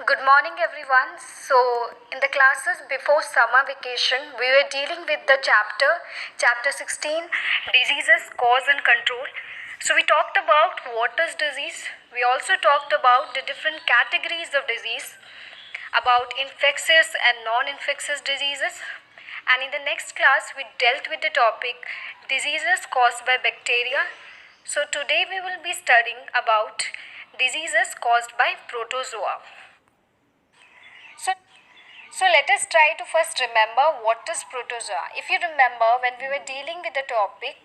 Good morning, everyone. In the classes before summer vacation, we were dealing with the chapter 16, diseases, cause, and control. So, we talked about what is disease. We also talked about the different categories of disease, about infectious and non infectious diseases. And in the next class, we dealt with the topic diseases caused by bacteria. So, today we will be studying about diseases caused by protozoa. So, so let us try to first remember what is protozoa. If you remember, when we were dealing with the topic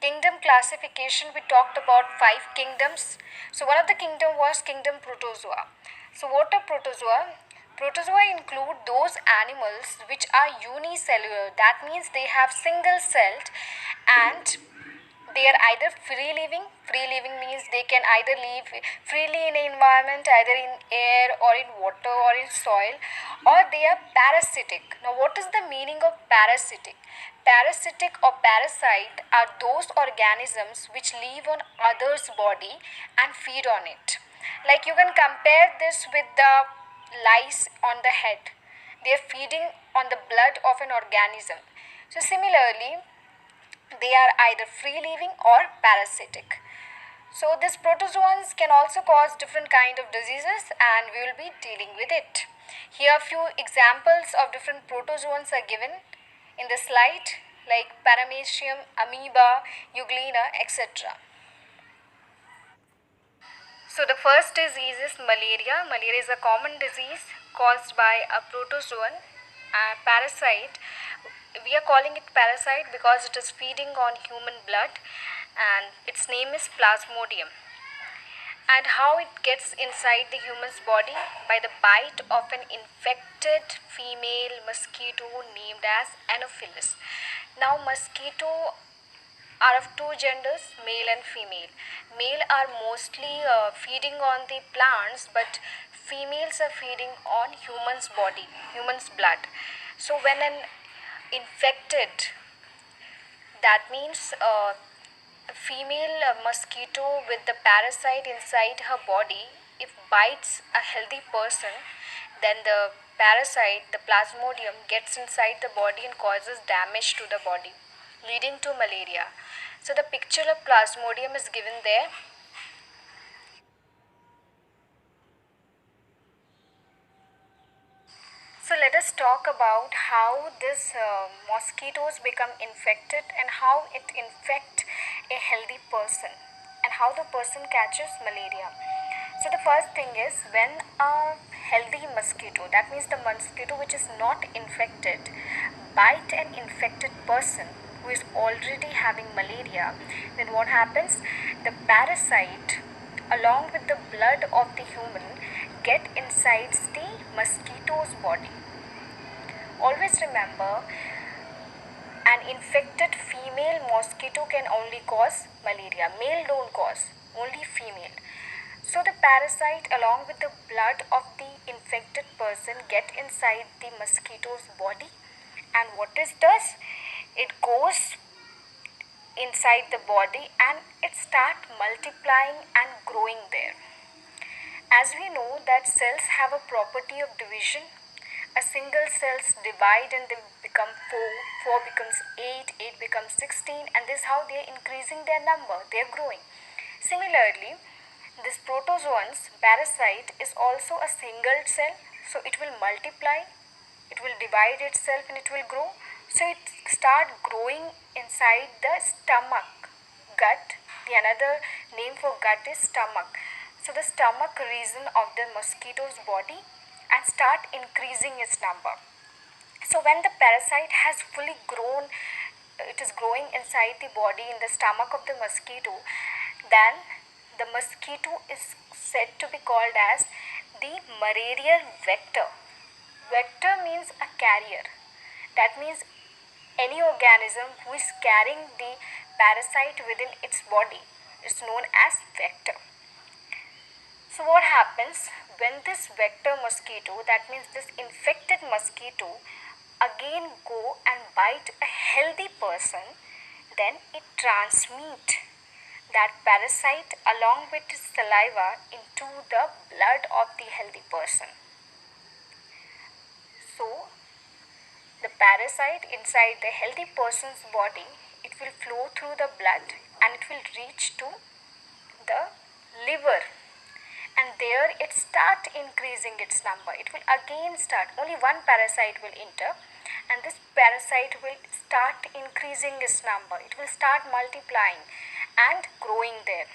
kingdom classification, we talked about 5 kingdoms. So one of the kingdom was kingdom protozoa. So what are protozoa? Protozoa include those animals which are unicellular. That means they have single celled and they are either free living means they can either live freely in an environment, either in air or in water or in soil, or they are parasitic. Now what is the meaning of parasitic? Parasitic or parasite are those organisms which live on others body and feed on it. Like you can compare this with the lice on the head. They are feeding on the blood of an organism. So similarly, they are either free living or parasitic. So these protozoans can also cause different kind of diseases and we will be dealing with it. Here a few examples of different protozoans are given in the slide, like paramecium, amoeba, euglena, etc. So the first disease is malaria. Malaria is a common disease caused by a protozoan, a parasite. We are calling it parasite because it is feeding on human blood and its name is Plasmodium. And how it gets inside the human's body? By the bite of an infected female mosquito named as Anopheles. Now mosquito are of two genders, male and female. Male are mostly feeding on the plants, but females are feeding on humans body, humans blood. So when an infected, that means a female mosquito with the parasite inside her body, if bites a healthy person, then the parasite, the plasmodium, gets inside the body and causes damage to the body, leading to malaria. So the picture of plasmodium is given there. So let us talk about how this mosquitoes become infected and how it infect a healthy person and how the person catches malaria. So the first thing is when a healthy mosquito, that means the mosquito which is not infected, bite an infected person who is already having malaria, then what happens? The parasite along with the blood of the human get inside the mosquito's body. Always remember, an infected female mosquito can only cause malaria. Male don't cause, only female. So the parasite along with the blood of the infected person get inside the mosquito's body, and what it does? It goes inside the body and it start multiplying and growing there. As we know that cells have a property of division. A single cells divide and they become 4, 4 becomes 8, 8 becomes 16, and this is how they are increasing their number, they are growing. Similarly, this protozoans parasite is also a single cell, so it will multiply, it will divide itself and it will grow. So it start growing inside the stomach, gut. The another name for gut is stomach. So the stomach region of the mosquito's body and start increasing its number. So when the parasite has fully grown, it is growing inside the body in the stomach of the mosquito, then the mosquito is said to be called as the malarial vector. Vector means a carrier. That means any organism who is carrying the parasite within its body is known as vector. So what happens when this vector mosquito, that means this infected mosquito, again go and bite a healthy person, then it transmit that parasite along with its saliva into the blood of the healthy person. So, the parasite inside the healthy person's body, it will flow through the blood and it will reach to the liver, and there it start increasing its number. It will again start, only one parasite will enter, and this parasite will start increasing its number. It will start multiplying and growing there,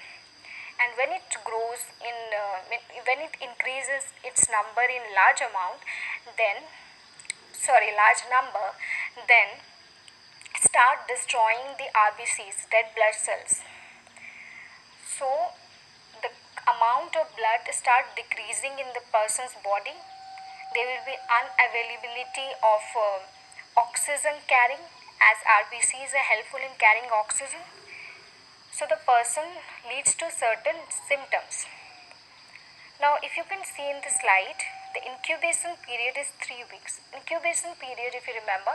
and when it grows in when it increases its number in large amount, then large number, then start destroying the RBCs, red blood cells. So the amount of blood start decreasing in the person's body. There will be unavailability of oxygen carrying, as RBCs are helpful in carrying oxygen. So the person leads to certain symptoms. Now, if you can see in the slide, the incubation period is 3 weeks. Incubation period, if you remember,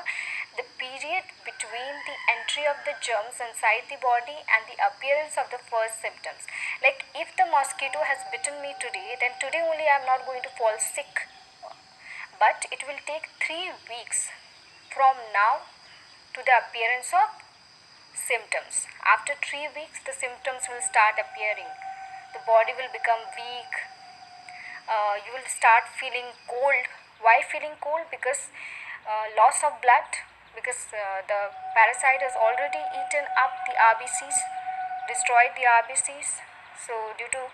the period between the entry of the germs inside the body and the appearance of the first symptoms. Like if the mosquito has bitten me today, then today only I am not going to fall sick. But it will take 3 weeks from now to the appearance of symptoms. After 3 weeks, the symptoms will start appearing. The body will become weak. You will start feeling cold. Why feeling cold? Because loss of blood, because the parasite has already eaten up the RBCs, destroyed the RBCs. So due to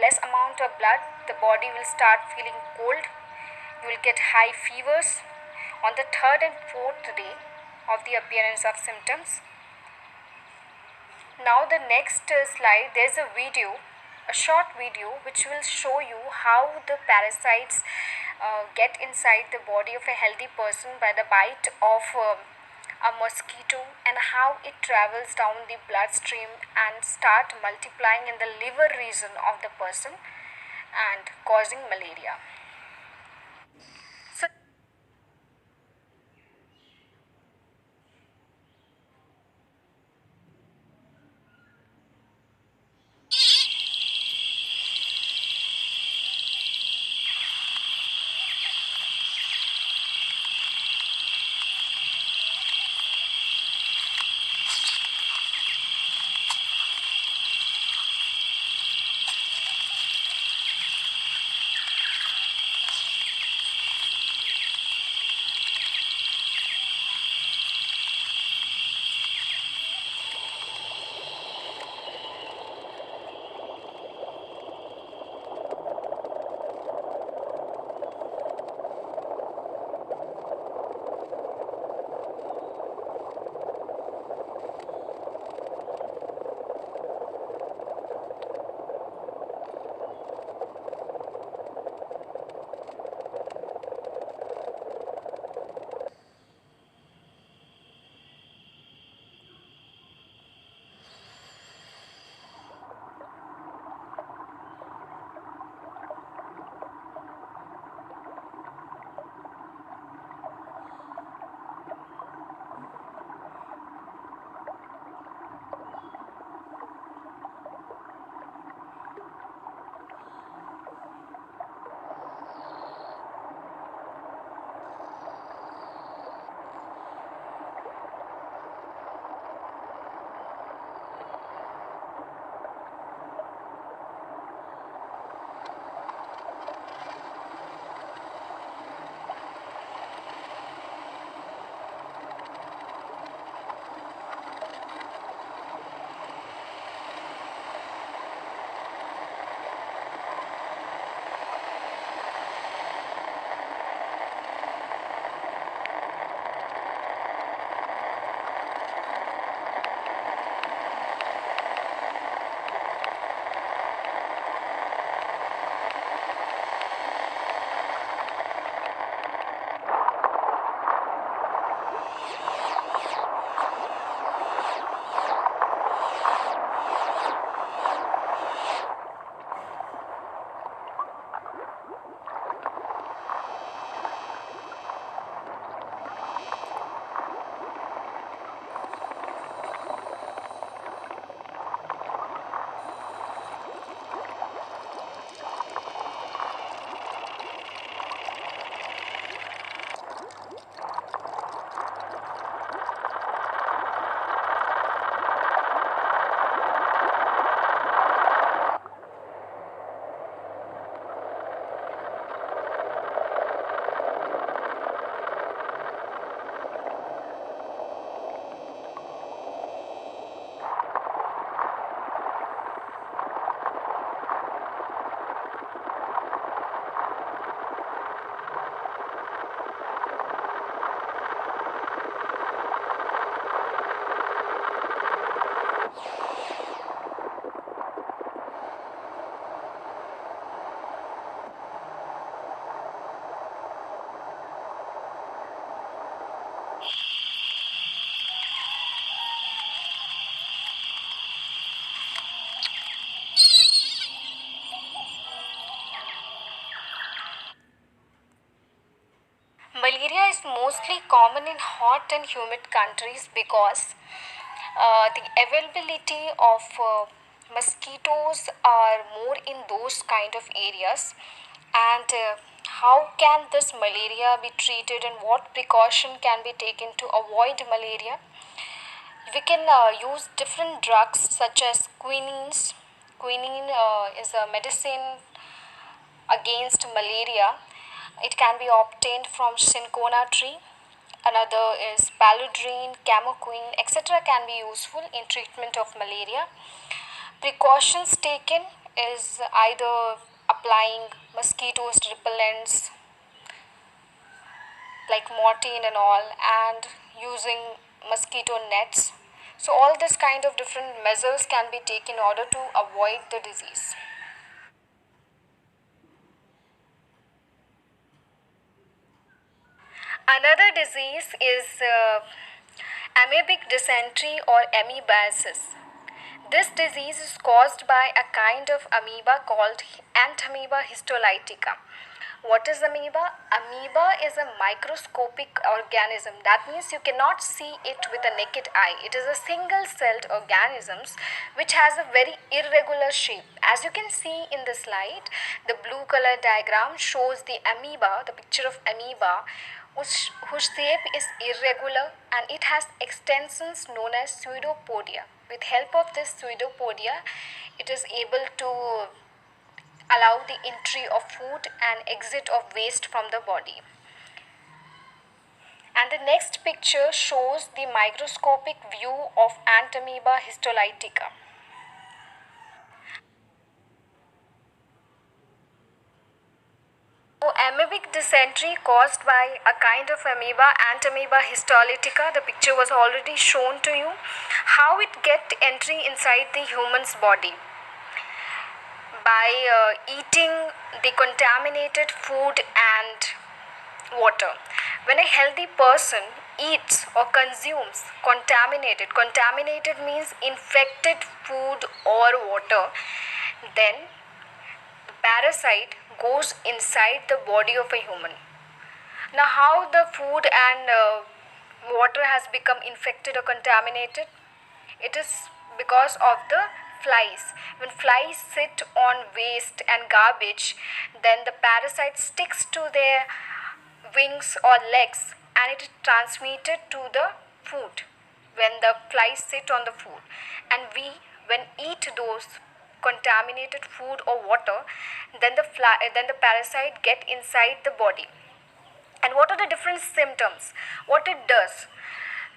less amount of blood, the body will start feeling cold. You will get high fevers on the third and fourth day of the appearance of symptoms. Now the next slide, there is a short video which will show you how the parasites get inside the body of a healthy person by the bite of a mosquito, and how it travels down the bloodstream and start multiplying in the liver region of the person and causing malaria. So Malaria is mostly common in hot and humid countries because the availability of mosquitoes are more in those kind of areas. And how can this malaria be treated and what precaution can be taken to avoid malaria? We can use different drugs such as quinines. Quinine is a medicine against malaria. It can be obtained from cinchona tree. Another is paludrine, camoquine, etc. can be useful in treatment of malaria. Precautions taken is either applying mosquitoes repellents like Mortein and all, and using mosquito nets. So all this kind of different measures can be taken in order to avoid the disease. Another disease is amoebic dysentery or amoebiasis. This disease is caused by a kind of amoeba called Entamoeba histolytica. What is amoeba? Amoeba is a microscopic organism. That means you cannot see it with a naked eye. It is a single-celled organism which has a very irregular shape. As you can see in the slide, the blue color diagram shows the amoeba, the picture of amoeba, whose shape is irregular and it has extensions known as pseudopodia. With help of this pseudopodia, it is able to allow the entry of food and exit of waste from the body. And the next picture shows the microscopic view of Entamoeba histolytica. So, amoebic dysentery caused by a kind of amoeba, Entamoeba histolytica. The picture was already shown to you. How it get entry inside the human's body? By eating the contaminated food and water. When a healthy person eats or consumes contaminated means infected food or water, then the parasite goes inside the body of a human. Now, how the food and water has become infected or contaminated? It is because of the flies. When flies sit on waste and garbage, then the parasite sticks to their wings or legs and it is transmitted to the food when the flies sit on the food. And we, when eat those contaminated food or water, then the parasite get inside the body. And what are the different symptoms? What it does?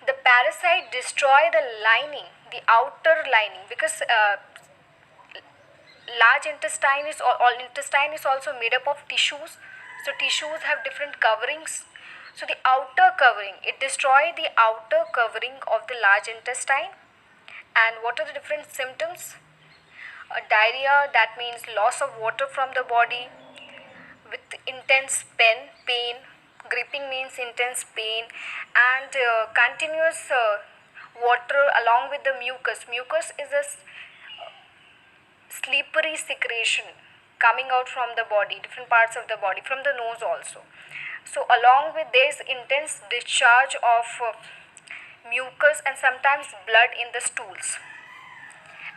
The parasite destroy the lining, the outer lining, because large intestine is all intestine is also made up of tissues. So tissues have different coverings. So the outer covering, it destroy the outer covering of the large intestine. And what are the different symptoms? Diarrhea, that means loss of water from the body with intense pain. Gripping means intense pain, and continuous water along with the mucus. Mucus is a slippery secretion coming out from the body, different parts of the body, from the nose also. So along with this intense discharge of mucus and sometimes blood in the stools.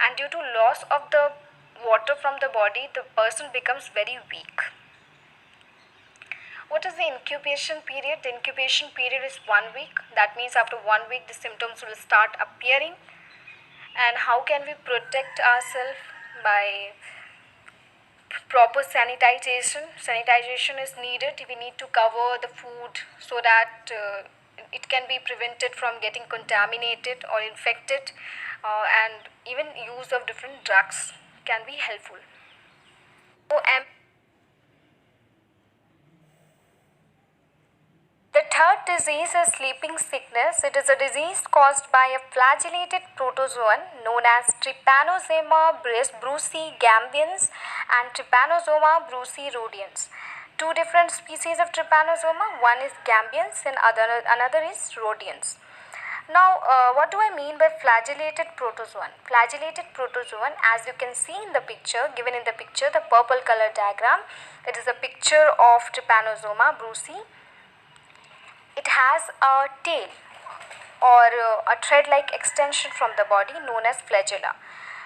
And due to loss of the water from the body, the person becomes very weak. What is the incubation period? The incubation period is 1 week. That means after 1 week the symptoms will start appearing. And how can we protect ourselves? By proper sanitization. Sanitization is needed. We need to cover the food so that it can be prevented from getting contaminated or infected, and even use of different drugs can be helpful. So, the third disease is sleeping sickness. It is a disease caused by a flagellated protozoan known as Trypanosoma brucei-gambiens and Trypanosoma brucei-rhodioens. Two different species of Trypanosoma, one is gambiens and another is rhodioens. Now, what do I mean by flagellated protozoan? Flagellated protozoan, as you can see in the picture, given in the picture, the purple color diagram, it is a picture of Trypanosoma brucei. It has a tail or a thread-like extension from the body known as flagella.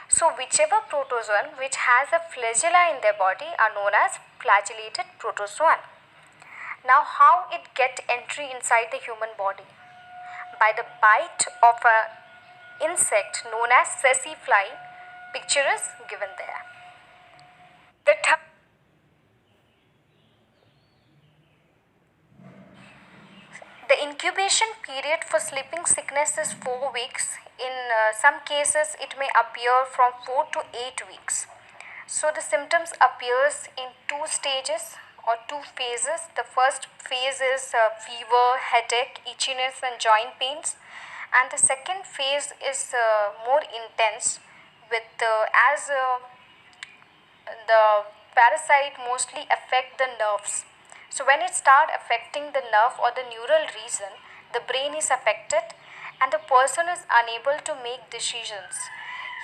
So whichever protozoan which has a flagella in their body are known as flagellated protozoan. Now how it get entry inside the human body? By the bite of a insect known as tsetse fly. Picture is given there. The The incubation period for sleeping sickness is 4 weeks. In some cases, it may appear from 4 to 8 weeks. So the symptoms appears in two stages or two phases. The first phase is fever, headache, itchiness and joint pains, and the second phase is more intense with as the parasite mostly affect the nerves. So when it start affecting the nerve or the neural region, the brain is affected and the person is unable to make decisions.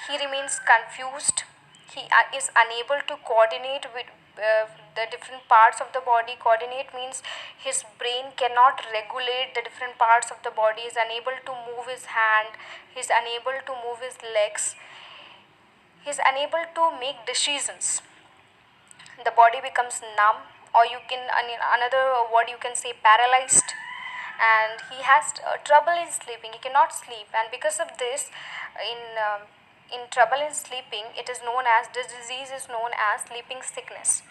He remains confused. He is unable to coordinate with the different parts of the body. Coordinate means his brain cannot regulate the different parts of the body, is unable to move his hand, he is unable to move his legs, he is unable to make decisions. The body becomes numb, or you can, another word you can say, paralyzed, and he has trouble in sleeping. He cannot sleep, and because of this, in trouble in sleeping, it is known as, this disease is known as sleeping sickness.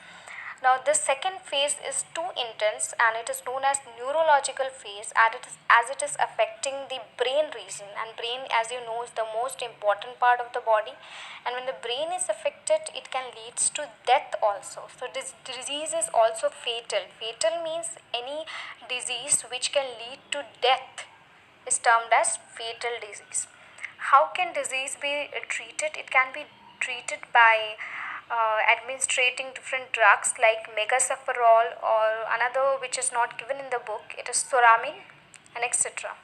Now this second phase is too intense and it is known as neurological phase, as it is affecting the brain region, and brain, as you know, is the most important part of the body, and when the brain is affected it can lead to death also. So this disease is also fatal. Fatal means any disease which can lead to death is termed as fatal disease. How can disease be treated? It can be treated by administrating different drugs like megacephalol, or another which is not given in the book, it is thoramine and etc.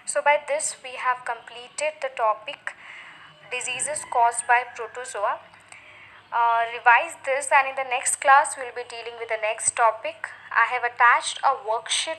So by this we have completed the topic diseases caused by protozoa. Revise this, and in the next class we will be dealing with the next topic. I have attached a worksheet